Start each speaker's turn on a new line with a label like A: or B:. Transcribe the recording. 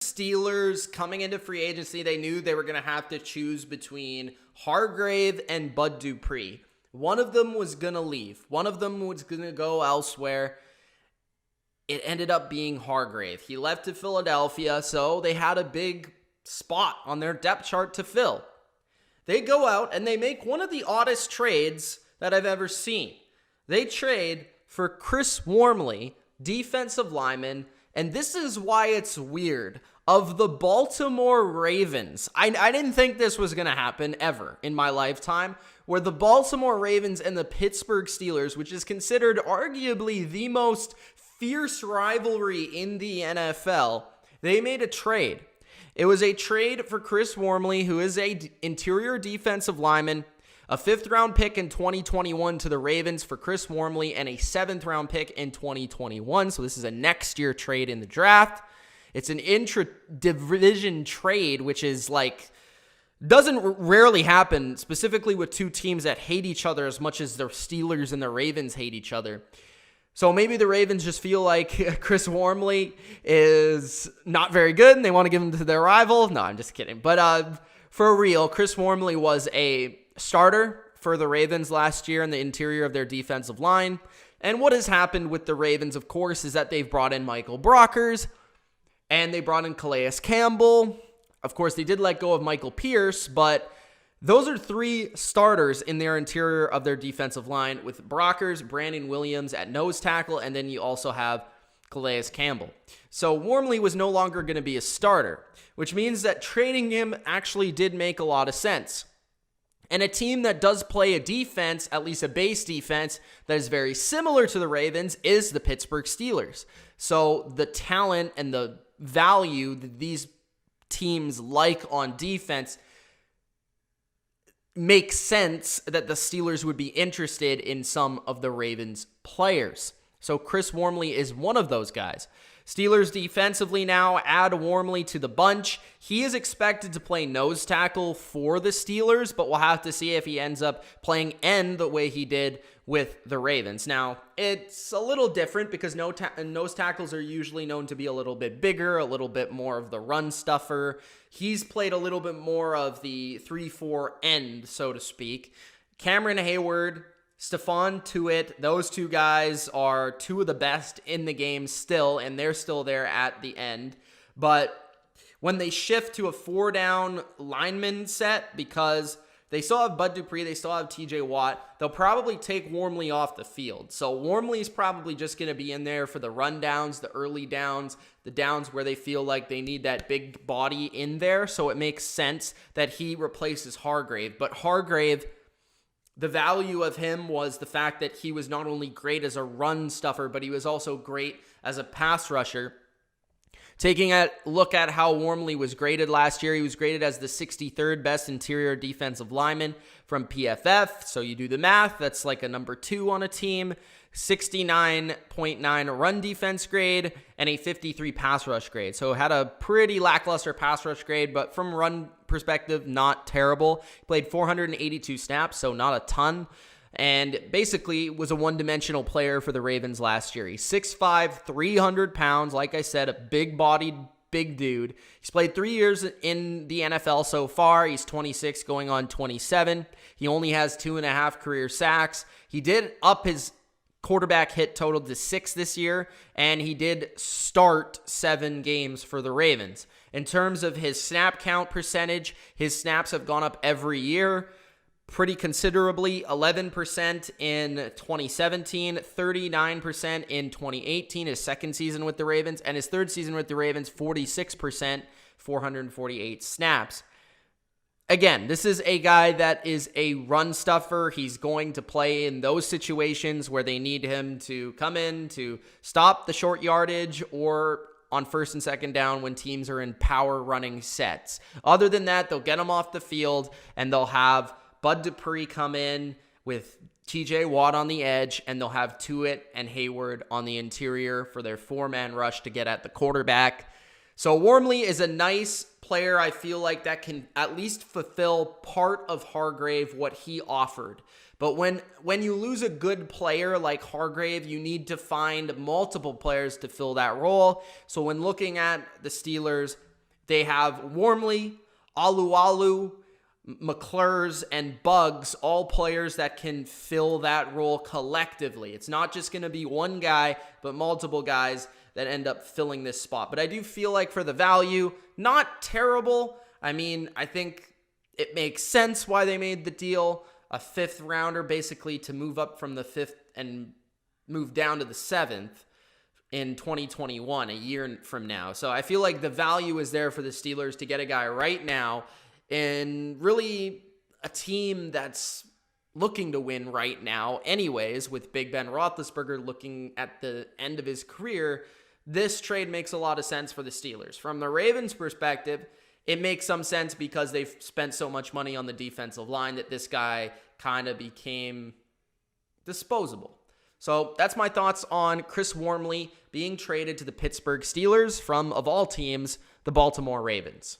A: Steelers coming into free agency, they knew they were going to have to choose between Hargrave and Bud Dupree. One of them was going to leave. One of them was going to go elsewhere. It ended up being Hargrave. He left to Philadelphia, so they had a big spot on their depth chart to fill. They go out and they make one of the oddest trades that I've ever seen. They trade for Chris Wormley, defensive lineman, and this is why it's weird. Of the Baltimore Ravens, I didn't think this was going to happen ever in my lifetime, where the Baltimore Ravens and the Pittsburgh Steelers, which is considered arguably the most fierce rivalry in the NFL, they made a trade. It was a trade for Chris Wormley, who is an interior defensive lineman, a 5th-round pick in 2021 to the Ravens for Chris Wormley, and a 7th-round pick in 2021. So this is a next-year trade in the draft. It's an intra-division trade, which is doesn't rarely happen, specifically with two teams that hate each other as much as the Steelers and the Ravens hate each other. So maybe the Ravens just feel like Chris Wormley is not very good and they want to give him to their rival. No, I'm just kidding. But for real, Chris Wormley was a starter for the Ravens last year in the interior of their defensive line. And what has happened with the Ravens, of course, is that they've brought in Michael Brockers and they brought in Calais Campbell. Of course, they did let go of Michael Pierce, but those are 3 starters in their interior of their defensive line with Brockers, Brandon Williams at nose tackle, and then you also have Calais Campbell. So Wormley was no longer going to be a starter, which means that trading him actually did make a lot of sense. And a team that does play a defense, at least a base defense, that is very similar to the Ravens is the Pittsburgh Steelers. So the talent and the value that these teams like on defense makes sense that the Steelers would be interested in some of the Ravens players. So Chris Wormley is one of those guys. Steelers defensively now add Wormley to the bunch. He is expected to play nose tackle for the Steelers, but we'll have to see if he ends up playing end the way he did with the Ravens. Now, it's a little different because nose tackles are usually known to be a little bit bigger, a little bit more of the run stuffer. He's played a little bit more of the 3-4 end, so to speak. Cameron Hayward, Stephon Tuitt, those two guys are 2 of the best in the game still, and they're still there at the end. But when they shift to a 4-down lineman set, because they still have Bud Dupree, they still have TJ Watt, they'll probably take Wormley off the field. So Wormley's probably just going to be in there for the run downs, the early downs, the downs where they feel like they need that big body in there. So it makes sense that he replaces Hargrave. But Hargrave, the value of him was the fact that he was not only great as a run stuffer, but he was also great as a pass rusher. Taking a look at how Wormley was graded last year, he was graded as the 63rd best interior defensive lineman from PFF. So you do the math, that's like a number 2 on a team. 69.9 run defense grade and a 53 pass rush grade. So had a pretty lackluster pass rush grade, but from run perspective, not terrible. Played 482 snaps, so not a ton. And basically was a one-dimensional player for the Ravens last year. He's 6'5", 300 pounds. Like I said, a big-bodied, big dude. He's played 3 years in the NFL so far. He's 26 going on 27. He only has 2.5 career sacks. He did up his quarterback hit total to 6 this year, and he did start 7 games for the Ravens. In terms of his snap count percentage, his snaps have gone up every year pretty considerably. 11% in 2017, 39% in 2018, his second season with the Ravens, and his third season with the Ravens, 46%, 448 snaps. Again, this is a guy that is a run stuffer. He's going to play in those situations where they need him to come in to stop the short yardage or on first and second down when teams are in power running sets. Other than that, they'll get him off the field and they'll have Bud Dupree come in with TJ Watt on the edge, and they'll have Tuitt and Hayward on the interior for their 4-man rush to get at the quarterback. So Wormley is a nice player, I feel like, that can at least fulfill part of Hargrave, what he offered. But when you lose a good player like Hargrave, you need to find multiple players to fill that role. So when looking at the Steelers, They have Wormley, Alualu, McClures, and Bugs, all players that can fill that role collectively. It's not just going to be one guy, but multiple guys that end up filling this spot. But I do feel like for the value, not terrible. I mean, I think it makes sense why they made the deal. A 5th rounder basically to move up from the 5th and move down to the 7th in 2021, a year from now. So I feel like the value is there for the Steelers to get a guy right now, and really a team that's looking to win right now anyways, with Big Ben Roethlisberger looking at the end of his career. This trade makes a lot of sense for the Steelers. From the Ravens' perspective, it makes some sense because they've spent so much money on the defensive line that this guy kind of became disposable. So that's my thoughts on Chris Wormley being traded to the Pittsburgh Steelers from, of all teams, the Baltimore Ravens.